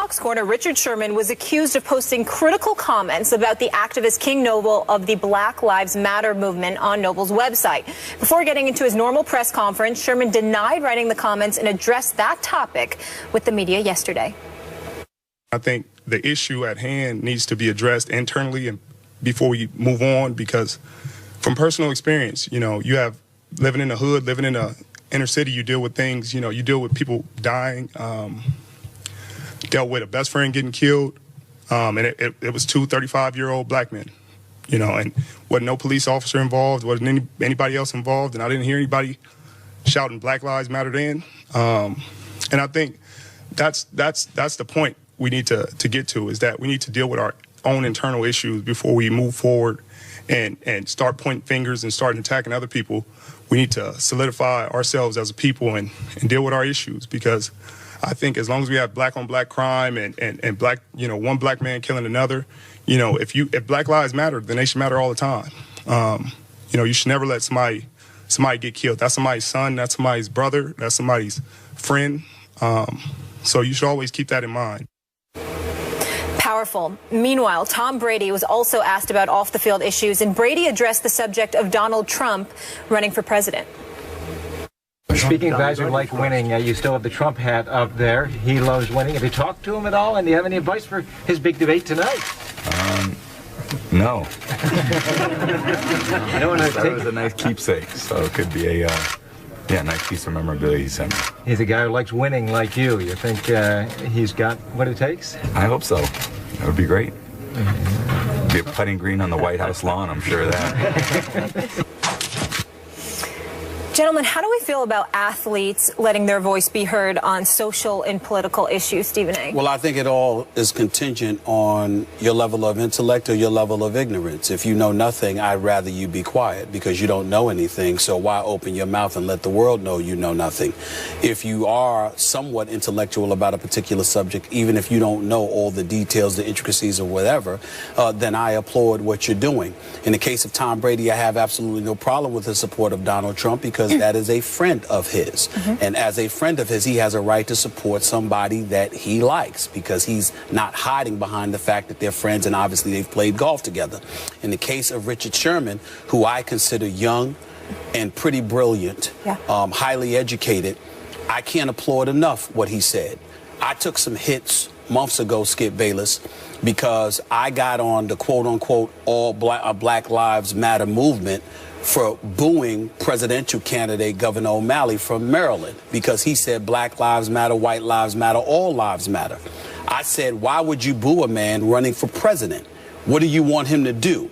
Talks Corner, Richard Sherman was accused of posting critical comments about the activist King Noble of the Black Lives Matter movement on Noble's website. Before getting into his normal press conference, Sherman denied writing the comments and addressed that topic with the media yesterday. I think the issue at hand needs to be addressed internally and before we move on, because from personal experience, you have living in the hood, living in the inner city, you deal with things, you deal with people dying, dealt with a best friend getting killed, and it was two 35-year-old black men, and wasn't no police officer involved, wasn't anybody else involved, and I didn't hear anybody shouting Black Lives Matter then. And I think that's the point we need to get to, is that we need to deal with our own internal issues before we move forward and start pointing fingers and start attacking other people. We need to solidify ourselves as a people and deal with our issues, because I think as long as we have black on black crime and black, one black man killing another, if Black Lives Matter, then they should matter all the time. You should never let somebody get killed. That's somebody's son, that's somebody's brother, that's somebody's friend. So you should always keep that in mind. Powerful. Meanwhile, Tom Brady was also asked about off-the-field issues, and Brady addressed the subject of Donald Trump running for president. Speaking of guys who like winning, you still have the Trump hat up there. He loves winning. Have you talked to him at all? And do you have any advice for his big debate tonight? No. That was a nice keepsake, so it could be a nice piece of memorabilia he sent me. He's a guy who likes winning like you. You think he's got what it takes? I hope so. That would be great. Be a putting green on the White House lawn, I'm sure of that. Gentlemen, how do we feel about athletes letting their voice be heard on social and political issues, Stephen A? Well, I think it all is contingent on your level of intellect or your level of ignorance. If you know nothing, I'd rather you be quiet, because you don't know anything. So why open your mouth and let the world know you know nothing? If you are somewhat intellectual about a particular subject, even if you don't know all the details, the intricacies, or whatever, then I applaud what you're doing. In the case of Tom Brady, I have absolutely no problem with his support of Donald Trump, because that is a friend of his. And as a friend of his, he has a right to support somebody that he likes, because he's not hiding behind the fact that they're friends, and obviously they've played golf together. In the case of Richard Sherman, who I consider young and pretty brilliant, highly educated, I can't applaud enough what he said. I took some hits months ago, Skip Bayless, because I got on the quote-unquote Black Lives Matter movement for booing presidential candidate Governor O'Malley from Maryland, because he said Black Lives Matter, white lives matter, all lives matter. I said, why would you boo a man running for president? What do you want him to do?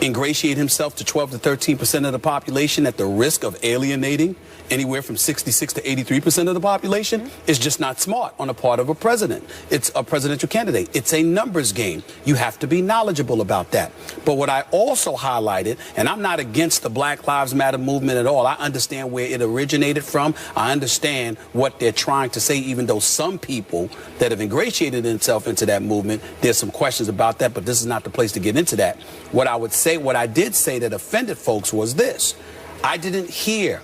Ingratiate himself to 12 to 13% of the population at the risk of alienating anywhere from 66 to 83% of the population? Is just not smart on the part of a president. It's a presidential candidate. It's a numbers game. You have to be knowledgeable about that. But what I also highlighted, and I'm not against the Black Lives Matter movement at all. I understand where it originated from. I understand what they're trying to say, even though some people that have ingratiated themselves into that movement, there's some questions about that, but this is not the place to get into that. What I did say that offended folks was this. I didn't hear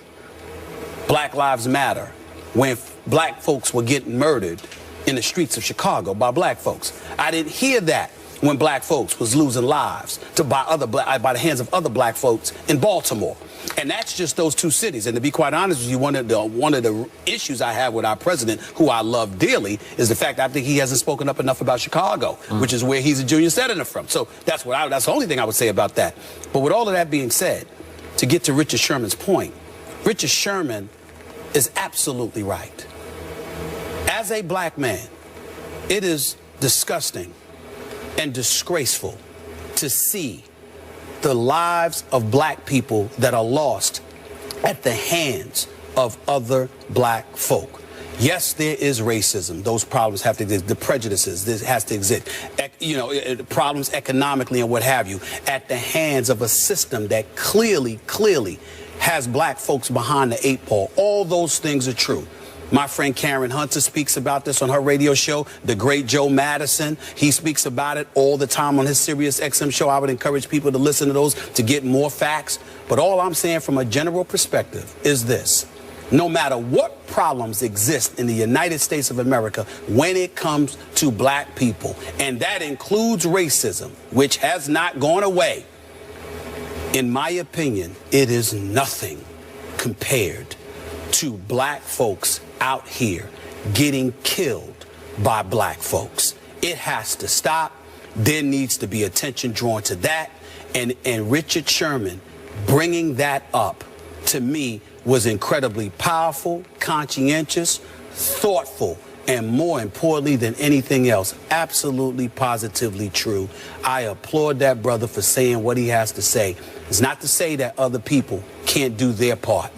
Black Lives Matter when black folks were getting murdered in the streets of Chicago by black folks. I didn't hear that when black folks was losing lives by the hands of other black folks in Baltimore. And that's just those two cities. And to be quite honest with you, one of the issues I have with our president, who I love dearly, is the fact that I think he hasn't spoken up enough about Chicago, which is where he's a junior senator from. So that's the only thing I would say about that. But with all of that being said, to get to Richard Sherman's point, Richard Sherman is absolutely right. As a black man, it is disgusting and disgraceful to see the lives of black people that are lost at the hands of other black folk. Yes, there is racism. Those problems have to exist. The prejudices, this has to exist. Problems economically and what have you, at the hands of a system that clearly has black folks behind the eight ball. All those things are true. My friend Karen Hunter speaks about this on her radio show. The great Joe Madison, he speaks about it all the time on his Sirius XM show. I would encourage people to listen to those to get more facts. But all I'm saying from a general perspective is this. no matter what problems exist in the United States of America when it comes to black people, and that includes racism, which has not gone away, in my opinion, it is nothing compared to black folks out here getting killed by black folks. It has to stop. There needs to be attention drawn to that. And Richard Sherman bringing that up, to me, was incredibly powerful, conscientious, thoughtful, and more importantly than anything else, absolutely, positively true. I applaud that brother for saying what he has to say. It's not to say that other people can't do their part,